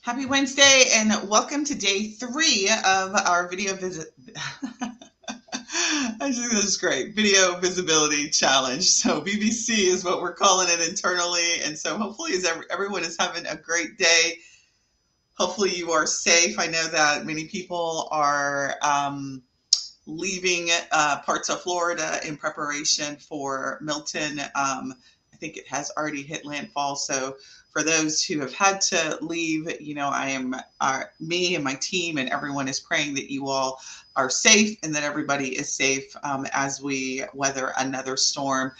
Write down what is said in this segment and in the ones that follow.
Happy Wednesday and welcome to day 3 of our video visit. I think this is great. Video visibility challenge. So BBC is what we're calling it internally. And so hopefully everyone is having a great day. Hopefully you are safe. I know that many people are leaving parts of Florida in preparation for Milton. I think it has already hit landfall. So for those who have had to leave, I am me and my team and everyone is praying that you all are safe and that everybody is safe as we weather another storm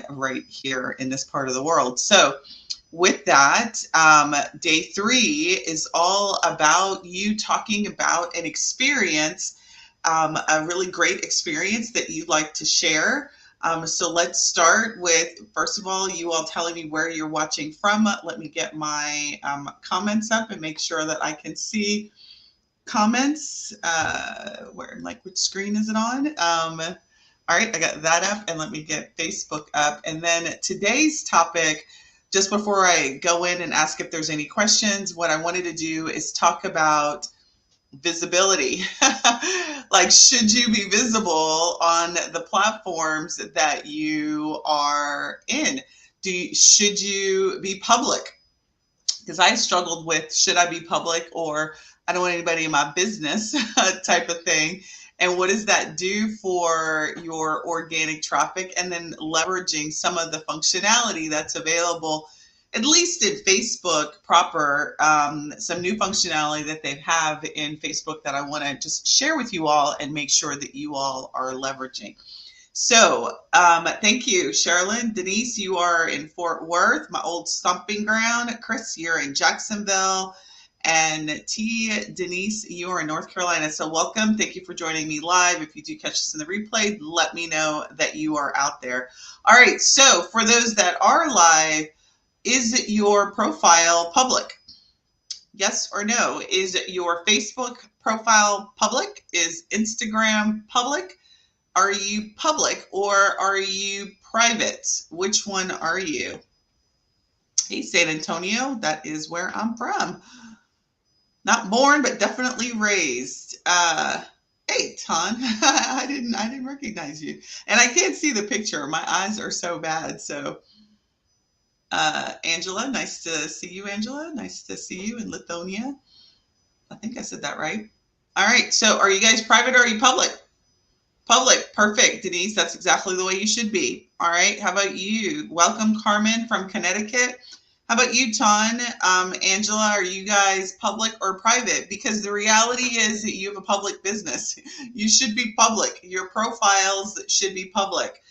right here in this part of the world. So with that, day 3 is all about you talking about an experience, a really great experience that you'd like to share. So let's start with, first of all, you all telling me where you're watching from. Let me get my comments up and make sure that I can see comments. Which screen is it on? All right, I got that up, and let me get Facebook up. And then today's topic, just before I go in and ask if there's any questions, what I wanted to do is talk about visibility. Like, should you be visible on the platforms that you are in? Should you be public? Because I struggled with, should I be public, or I don't want anybody in my business type of thing. And what does that do for your organic traffic? And then leveraging some of the functionality that's available, at least in Facebook proper, some new functionality that they have in Facebook that I want to just share with you all and make sure that you all are leveraging. So thank you, Sherilyn. Denise, you are in Fort Worth, my old stomping ground. Chris, you're in Jacksonville. And Denise, you are in North Carolina. So welcome. Thank you for joining me live. If you do catch this in the replay, let me know that you are out there. All right. So for those that are live, is your profile public? Yes or no? Is your Facebook profile public? Is Instagram public? Are you public or are you private? Which one are you? Hey, San Antonio, that is where I'm from. Not born, but definitely raised. Hey, Ton, I didn't recognize you, and I can't see the picture. My eyes are so bad. So, Angela, nice to see you, Angela. Nice to see you in Lithuania. I think I said that right. All right. So, are you guys private or are you public? Public. Perfect, Denise. That's exactly the way you should be. All right. How about you? Welcome, Carmen from Connecticut. How about you, Ton? Angela, are you guys public or private? Because the reality is that you have a public business. You should be public. Your profiles should be public.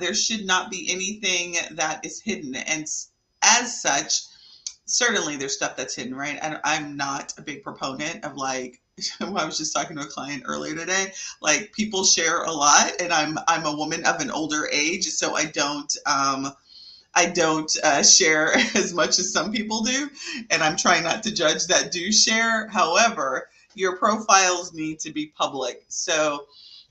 There should not be anything that is hidden. And as such, certainly there's stuff that's hidden, right? I'm not a big proponent of I was just talking to a client earlier today, like people share a lot, and I'm a woman of an older age, so I don't share as much as some people do, and I'm trying not to judge that do share. However, your profiles need to be public. So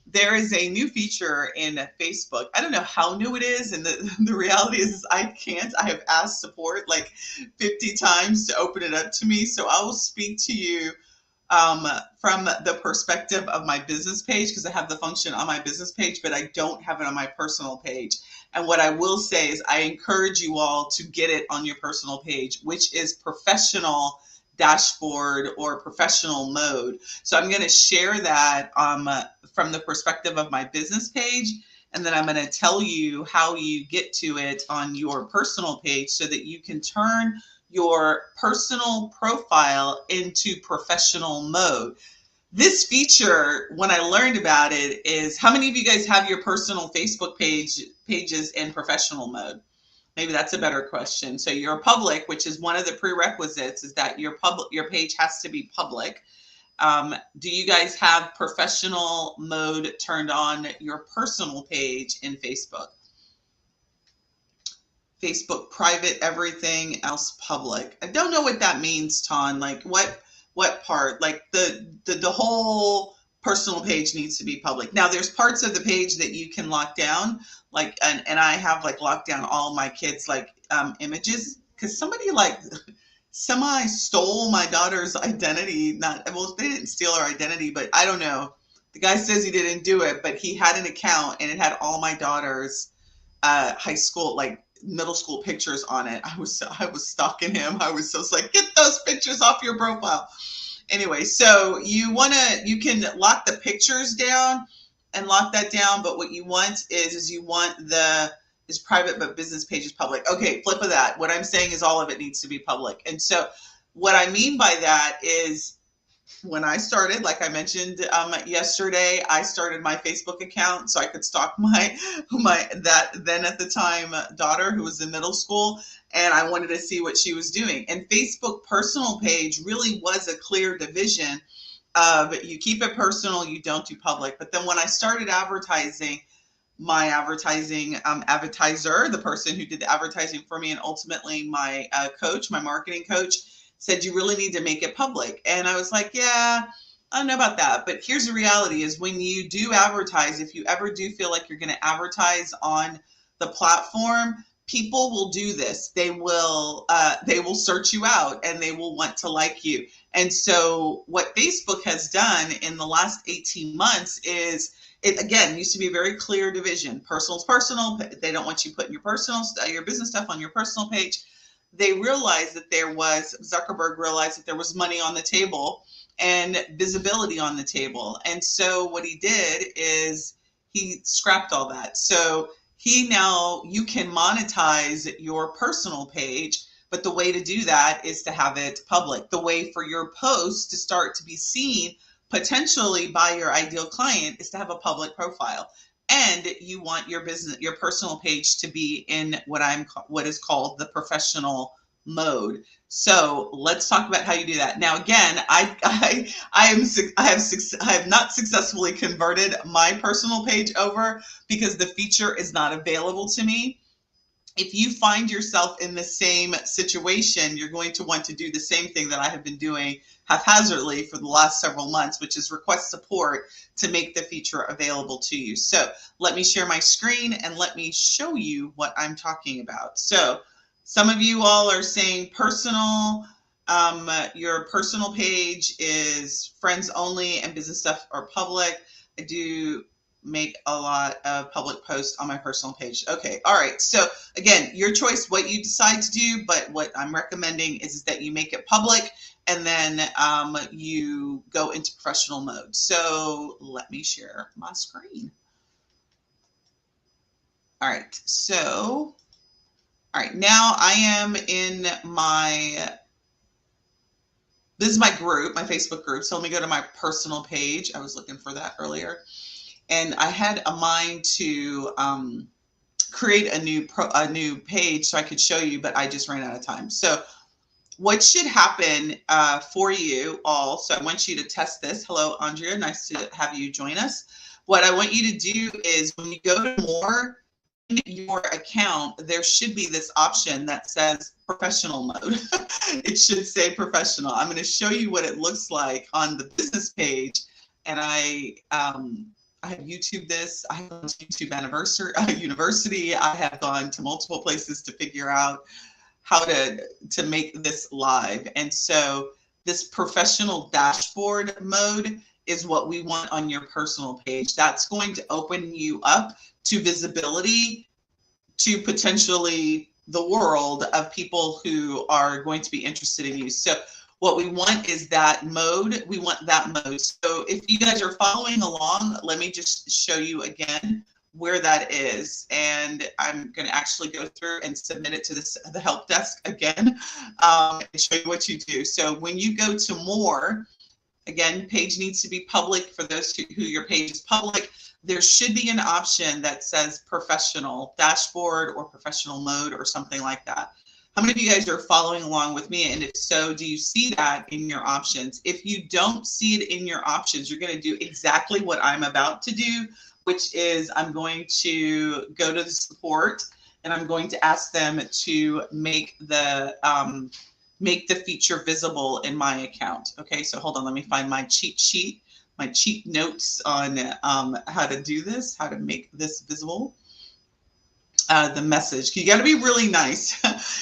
there is a new feature in Facebook. I don't know how new it is, and the reality is I can't. I have asked support like 50 times to open it up to me, so I will speak to you from the perspective of my business page, because I have the function on my business page, but I don't have it on my personal page. And what I will say is I encourage you all to get it on your personal page, which is professional dashboard or professional mode. So I'm going to share that from the perspective of my business page. And then I'm going to tell you how you get to it on your personal page so that you can turn your personal profile into professional mode. This feature, when I learned about it, is how many of you guys have your personal Facebook pages in professional mode? Maybe that's a better question. So you're public, which is one of the prerequisites, is that your page has to be public. Do you guys have professional mode turned on your personal page in Facebook? Facebook private, everything else public. I don't know what that means, Ton. Like what part? Like the whole personal page needs to be public. Now there's parts of the page that you can lock down, like and I have like locked down all my kids' like images, because somebody like semi stole my daughter's identity. Not, well, they didn't steal her identity, but I don't know. The guy says he didn't do it, but he had an account and it had all my daughter's high school, like middle school pictures on it. I was stalking him. I was just like, get those pictures off your profile. Anyway, so you can lock the pictures down and lock that down, but what you want is you want is private, but business page is public. Okay, flip of that. What I'm saying is all of it needs to be public. And so what I mean by that is when I started, like I mentioned yesterday, I started my Facebook account so I could stalk my that then at the time daughter who was in middle school, and I wanted to see what she was doing. And Facebook personal page really was a clear division of you keep it personal, you don't do public. But then when I started advertising, my advertising advertiser, the person who did the advertising for me, and ultimately my coach, my marketing coach, said you really need to make it public. And I was like, yeah, I don't know about that. But here's the reality is when you do advertise, if you ever do feel like you're going to advertise on the platform, people will do this. They will search you out and they will want to like you. And so what Facebook has done in the last 18 months is, it again used to be a very clear division. Personal is personal. They don't want you putting your business stuff on your personal page. They realized that Zuckerberg realized that there was money on the table and visibility on the table. And so what he did is he scrapped all that. So you can monetize your personal page, but the way to do that is to have it public. The way for your post to start to be seen potentially by your ideal client is to have a public profile. And you want your personal page to be in what is called the professional mode. So let's talk about how you do that. Now, again, I have not successfully converted my personal page over because the feature is not available to me. If you find yourself in the same situation, you're going to want to do the same thing that I have been doing haphazardly for the last several months, which is request support to make the feature available to you. So let me share my screen and let me show you what I'm talking about. So some of you all are saying personal. Your personal page is friends only and business stuff are public. I do make a lot of public posts on my personal page. Okay, all right. So again, your choice, what you decide to do, but what I'm recommending is that you make it public and then you go into professional mode. So let me share my screen. All right, so, all right, now I am in this is my group, my Facebook group. So let me go to my personal page. I was looking for that earlier. And I had a mind to create a new page so I could show you, but I just ran out of time. So what should happen for you all, so I want you to test this. Hello, Andrea, nice to have you join us. What I want you to do is when you go to more in your account, there should be this option that says professional mode. It should say professional. I'm going to show you what it looks like on the business page. And I have YouTube this. I have gone to YouTube University. I have gone to multiple places to figure out how to make this live. And so this professional dashboard mode is what we want on your personal page. That's going to open you up to visibility to potentially the world of people who are going to be interested in you. So what we want is that mode. We want that mode. So if you guys are following along, let me just show you again where that is. And I'm going to actually go through and submit it to the help desk again and show you what you do. So when you go to more, again, page needs to be public. For those who your page is public, there should be an option that says professional dashboard or professional mode or something like that. How many of you guys are following along with me? And if so, do you see that in your options? If you don't see it in your options, you're going to do exactly what I'm about to do, which is I'm going to go to the support and I'm going to ask them to make the feature visible in my account. Okay, so hold on, let me find my cheat sheet, my cheat notes on how to do this, how to make this visible. the message. You got to be really nice.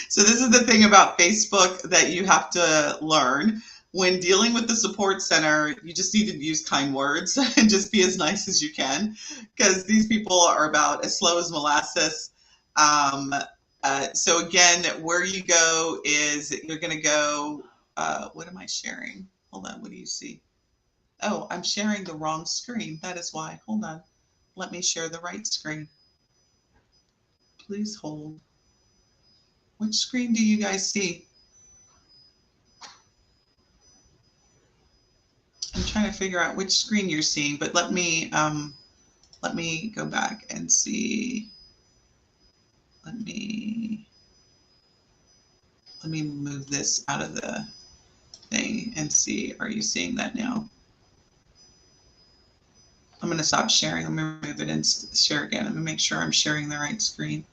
So this is the thing about Facebook that you have to learn. When dealing with the support center, you just need to use kind words and just be as nice as you can, because these people are about as slow as molasses. So again, where you go is you're going to go, what am I sharing? Hold on, what do you see? Oh, I'm sharing the wrong screen. That is why. Hold on. Let me share the right screen. Please hold. Which screen do you guys see? I'm trying to figure out which screen you're seeing, but let me go back and see. Let me move this out of the thing and see. Are you seeing that now? I'm going to stop sharing. I'm going to remove it and share again. I'm going to make sure I'm sharing the right screen.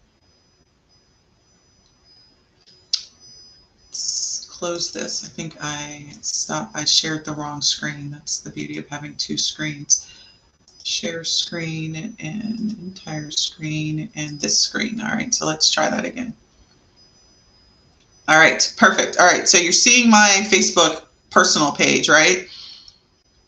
Let's close this. I think I shared the wrong screen. That's the beauty of having two screens. Share screen and entire screen and this screen. All right, so let's try that again. All right, perfect. All right, so you're seeing my Facebook personal page, right?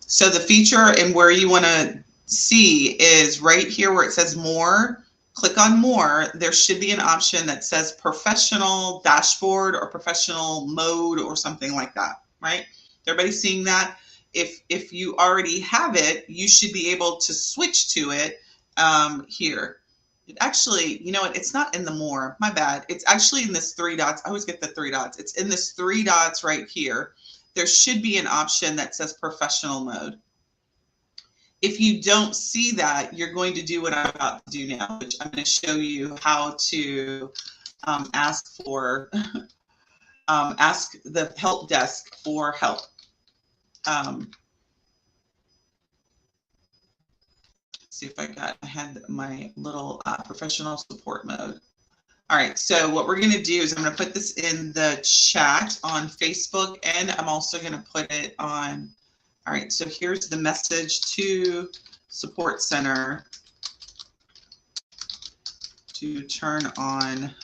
So the feature and where you want to see is right here where it says more. Click on more. There should be an option that says professional dashboard or professional mode or something like that, right? Everybody seeing that? If you already have it, you should be able to switch to it here. It actually, you know what? It's not in the more. My bad. It's actually in this three dots. I always get the three dots. It's in this three dots right here. There should be an option that says professional mode. If you don't see that, you're going to do what I'm about to do now, which I'm going to show you how to ask the help desk for help. See if I had my little professional support mode. All right, so what we're going to do is I'm going to put this in the chat on Facebook, and I'm also going to put it on. All right, so here's the message to support center to turn on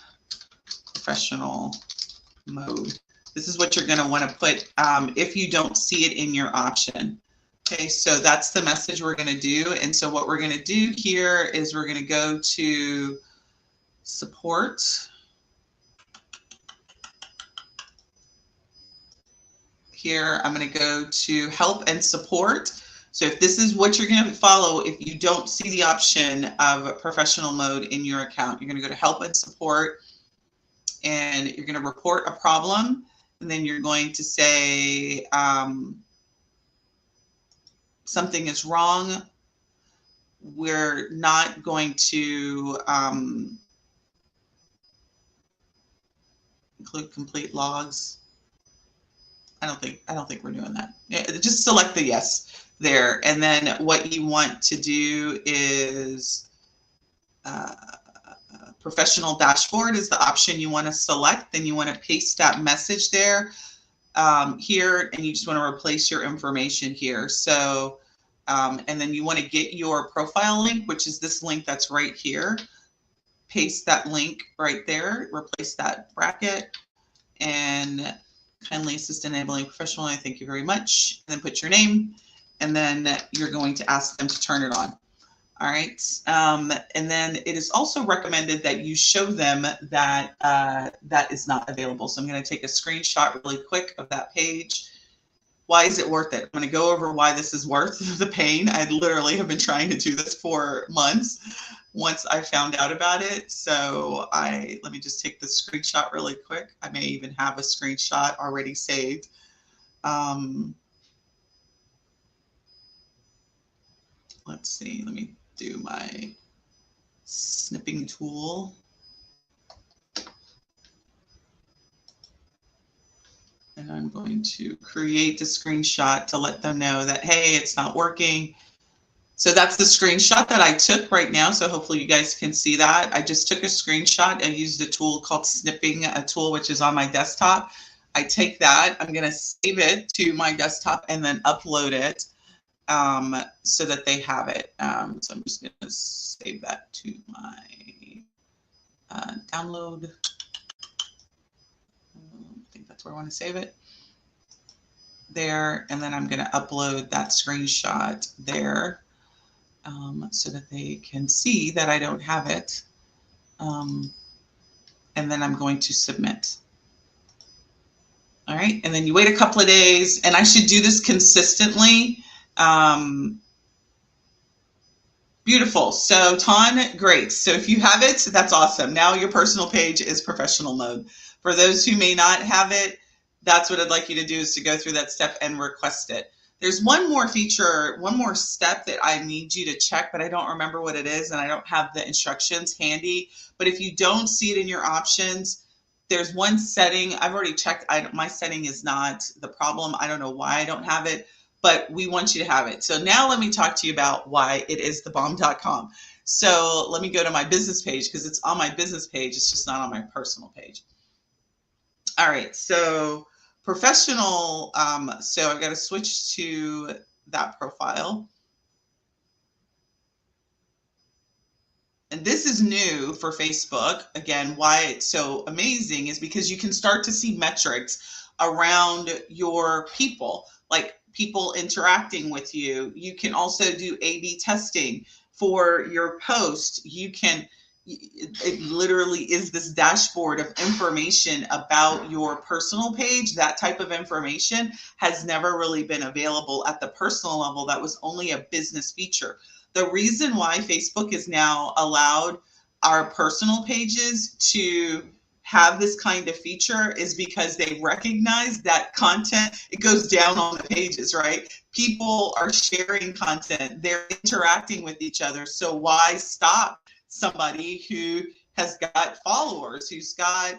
professional mode. This is what you're going to want to put if you don't see it in your option. Okay, so that's the message we're going to do. And so what we're going to do here is we're going to go to support. Here, I'm going to go to help and support. So if this is what you're going to follow, if you don't see the option of professional mode in your account, you're going to go to help and support, and you're going to report a problem. And then you're going to say something is wrong. We're not going to include complete logs. I don't think we're doing that. Yeah, just select the yes there. And then what you want to do is professional dashboard is the option you want to select. Then you want to paste that message there here, and you just want to replace your information here. So, and then you want to get your profile link, which is this link that's right here. Paste that link right there, replace that bracket, and kindly assist in enabling professional. I thank you very much. And then put your name, and then you're going to ask them to turn it on. All right. And then it is also recommended that you show them that that is not available. So I'm going to take a screenshot really quick of that page. Why is it worth it? I'm going to go over why this is worth the pain. I literally have been trying to do this for months once I found out about it. So let me just take the screenshot really quick. I may even have a screenshot already saved. Let's see, let me do my snipping tool. And I'm going to create a screenshot to let them know that, hey, it's not working. So that's the screenshot that I took right now. So hopefully you guys can see that. I just took a screenshot and used a tool called snipping, a tool which is on my desktop. I take that, I'm going to save it to my desktop and then upload it so that they have it. So I'm just going to save that to my download. I think that's where I want to save it. There, and then I'm going to upload that screenshot there so that they can see that I don't have it. And then I'm going to submit. All right, and then you wait a couple of days, and I should do this consistently. Beautiful. So Ton, great. So if you have it, that's awesome. Now your personal page is professional mode. For those who may not have it, that's what I'd like you to do, is to go through that step and request it. There's one more feature, one more step that I need you to check, but I don't remember what it is, and I don't have the instructions handy. But if you don't see it in your options, there's one setting. I've already checked. My setting is not the problem. I don't know why I don't have it, but we want you to have it. So now let me talk to you about why it is thebomb.com. So let me go to my business page, because it's on my business page. It's just not on my personal page. All right, so professional. So I've got to switch to that profile. And this is new for Facebook. Again, why it's so amazing is because you can start to see metrics around your people, like people interacting with you. You can also do A/B testing for your post. You can, it literally is this dashboard of information about your personal page. That type of information has never really been available at the personal level. That was only a business feature. The reason why Facebook has now allowed our personal pages to have this kind of feature is because they recognize that content, it goes down on the pages, right? People are sharing content, they're interacting with each other. So why stop somebody who has got followers, who's got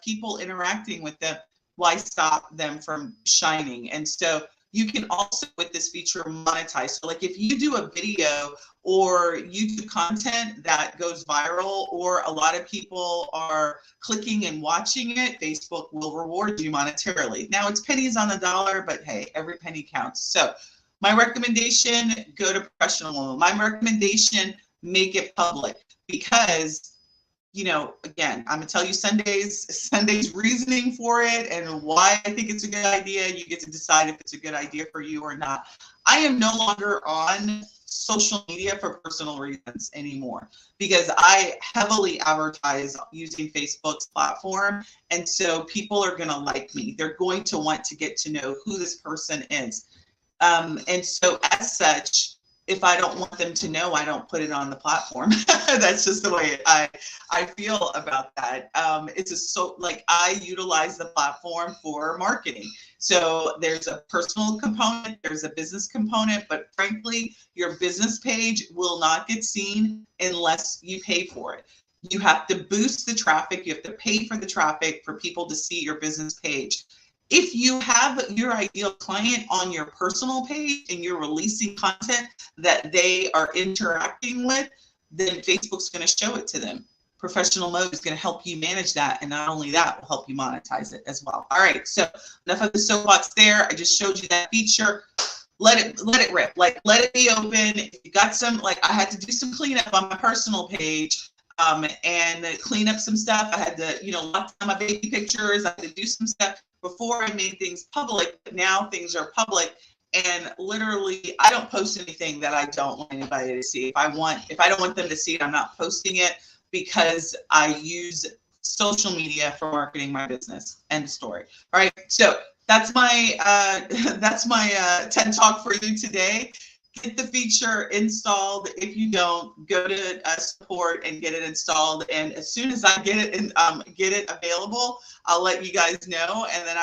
people interacting with them? Why stop them from shining? And so you can also, with this feature, monetize. So like if you do a video or you do content that goes viral, or a lot of people are clicking and watching it, Facebook will reward you monetarily. Now it's pennies on the dollar, but hey, every penny counts. So my recommendation, go to professional. My recommendation, make it public, because you know, again, I'm gonna tell you Sunday's reasoning for it and why I think it's a good idea. You get to decide if it's a good idea for you or not. I am no longer on social media for personal reasons anymore, because I heavily advertise using Facebook's platform. And so people are gonna like me. They're going to want to get to know who this person is. And so as such, if I don't want them to know, I don't put it on the platform. That's just the way I feel about that. I utilize the platform for marketing. So there's a personal component, there's a business component, but frankly, your business page will not get seen unless you pay for it. You have to boost the traffic. You have to pay for the traffic for people to see your business page. If you have your ideal client on your personal page and you're releasing content that they are interacting with, then Facebook's going to show it to them. Professional mode is going to help you manage that, and not only that, will help you monetize it as well. All right, so enough of the soapbox there. I just showed you that feature. Let it rip. Like, let it be open. If you got some, like, I had to do some cleanup on my personal page. And clean up some stuff. I had to, lock down my baby pictures. I had to do some stuff before I made things public, but now things are public. And literally, I don't post anything that I don't want anybody to see. If I don't want them to see it, I'm not posting it, because I use social media for marketing my business. End of story. All right. So that's my TED Talk for you today. Get the feature installed. If you don't, go to support and get it installed. And as soon as I get it get it available, I'll let you guys know. And then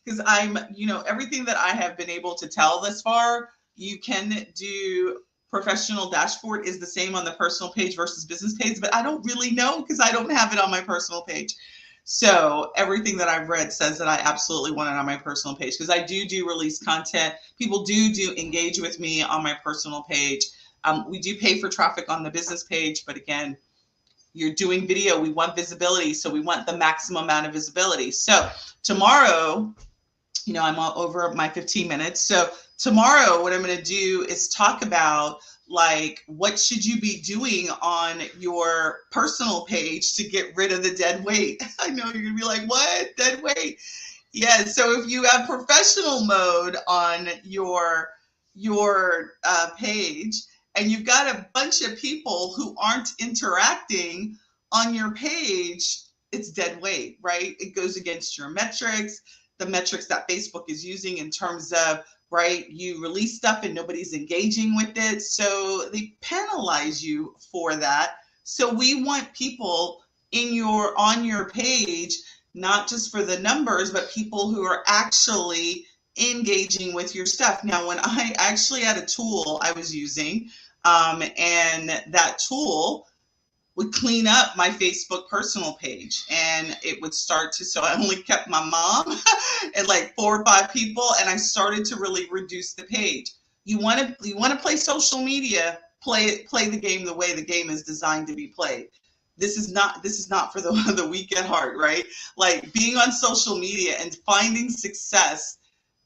because I'm, everything that I have been able to tell this far, you can do professional dashboard is the same on the personal page versus business page, but I don't really know because I don't have it on my personal page. So everything that I've read says that I absolutely want it on my personal page, because I do release content. People do engage with me on my personal page. We do pay for traffic on the business page, but again, you're doing video. We want visibility, so we want the maximum amount of visibility. So tomorrow, I'm over my 15 minutes. So tomorrow, what I'm going to do is talk about like what should you be doing on your personal page to get rid of the dead weight? I know you're gonna be like, what? Dead weight? Yeah, so if you have professional mode on your page and you've got a bunch of people who aren't interacting on your page, it's dead weight, right? It goes against your metrics, the metrics that Facebook is using in terms of, right, you release stuff and nobody's engaging with it. So they penalize you for that. So we want people on your page, not just for the numbers, but people who are actually engaging with your stuff. Now, when I actually had a tool I was using, and that tool would clean up my Facebook personal page, and it would start to, so I only kept my mom and like 4 or 5 people, and I started to really reduce the page. You want to play social media, play the game the way the game is designed to be played. This is not for the weak at heart, right? Like being on social media and finding success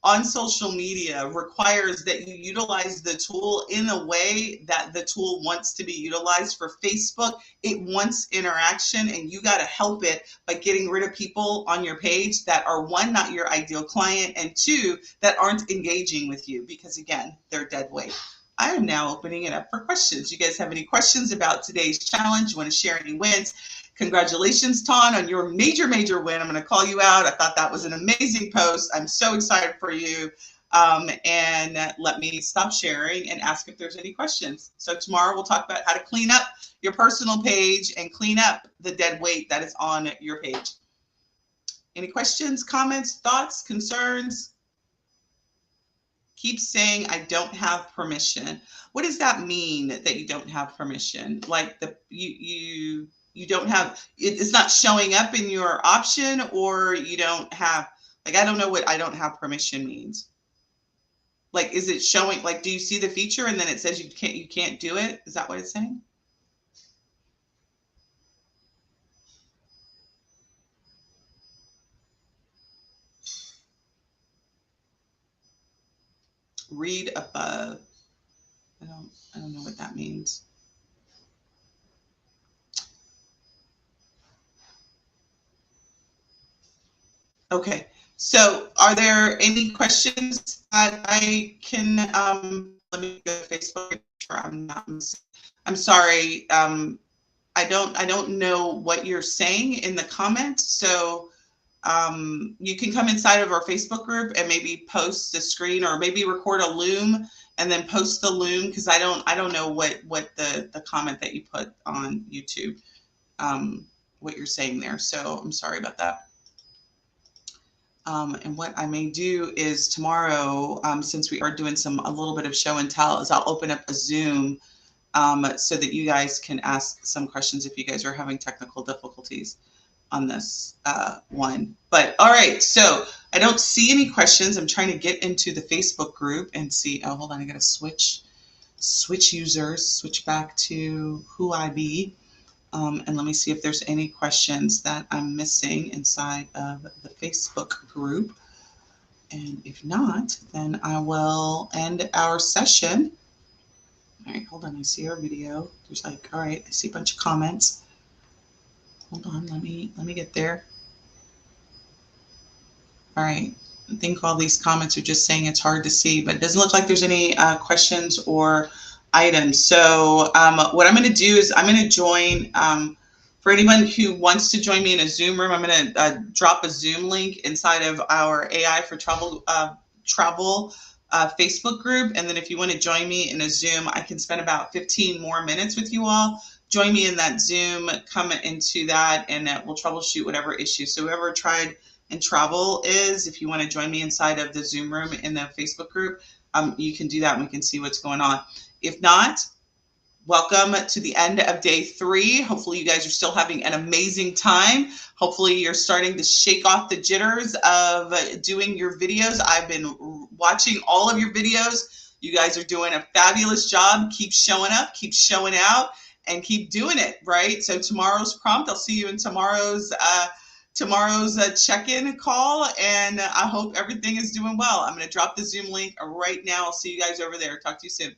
on social media requires that you utilize the tool in a way that the tool wants to be utilized. For Facebook, it wants interaction, and you got to help it by getting rid of people on your page that are, 1, not your ideal client, and 2, that aren't engaging with you because, again, they're dead weight. I am now opening it up for questions. You guys have any questions about today's challenge? You want to share any wins? Congratulations, Ton, on your major win. I'm going to call you out. I thought that was an amazing post. I'm so excited for you. And let me stop sharing and ask if there's any questions. So tomorrow we'll talk about how to clean up your personal page and clean up the dead weight that is on your page. Any questions, comments, thoughts, concerns? Keep saying, I don't have permission. What does that mean, that you don't have permission? Like you don't have, it's not showing up in your option, or you don't have, like, I don't know what I don't have permission means. Like, is it showing, like, do you see the feature and then it says you can't do it? Is that what it's saying? Read above. I don't know what that means. Okay, so are there any questions that I can, let me go to Facebook. I'm sorry. I don't know what you're saying in the comments. So you can come inside of our Facebook group and maybe post the screen, or maybe record a Loom and then post the Loom, because I don't know what the comment that you put on YouTube, what you're saying there. So I'm sorry about that. And what I may do is tomorrow, since we are doing a little bit of show and tell, is I'll open up a Zoom so that you guys can ask some questions if you guys are having technical difficulties on this one. But all right, so I don't see any questions. I'm trying to get into the Facebook group and see. Oh, hold on, I gotta switch users, switch back to who I be. And let me see if there's any questions that I'm missing inside of the Facebook group. And if not, then I will end our session. All right, hold on, I see our video. There's like, all right, I see a bunch of comments. Hold on, let me get there. All right, I think all these comments are just saying it's hard to see, but it doesn't look like there's any questions or items. So what I'm going to do is I'm going to join, for anyone who wants to join me in a Zoom room, I'm going to drop a Zoom link inside of our AI for Travel Facebook group. And then if you want to join me in a Zoom, I can spend about 15 more minutes with you all. Join me in that Zoom, come into that, and we'll troubleshoot whatever issue. So whoever tried and travel is, if you want to join me inside of the Zoom room in the Facebook group, you can do that and we can see what's going on. If not, welcome to the end of day 3. Hopefully you guys are still having an amazing time. Hopefully you're starting to shake off the jitters of doing your videos. I've been watching all of your videos. You guys are doing a fabulous job. Keep showing up, keep showing out, and keep doing it, right? So tomorrow's prompt, I'll see you in tomorrow's check-in call, and I hope everything is doing well. I'm going to drop the Zoom link right now. I'll see you guys over there. Talk to you soon.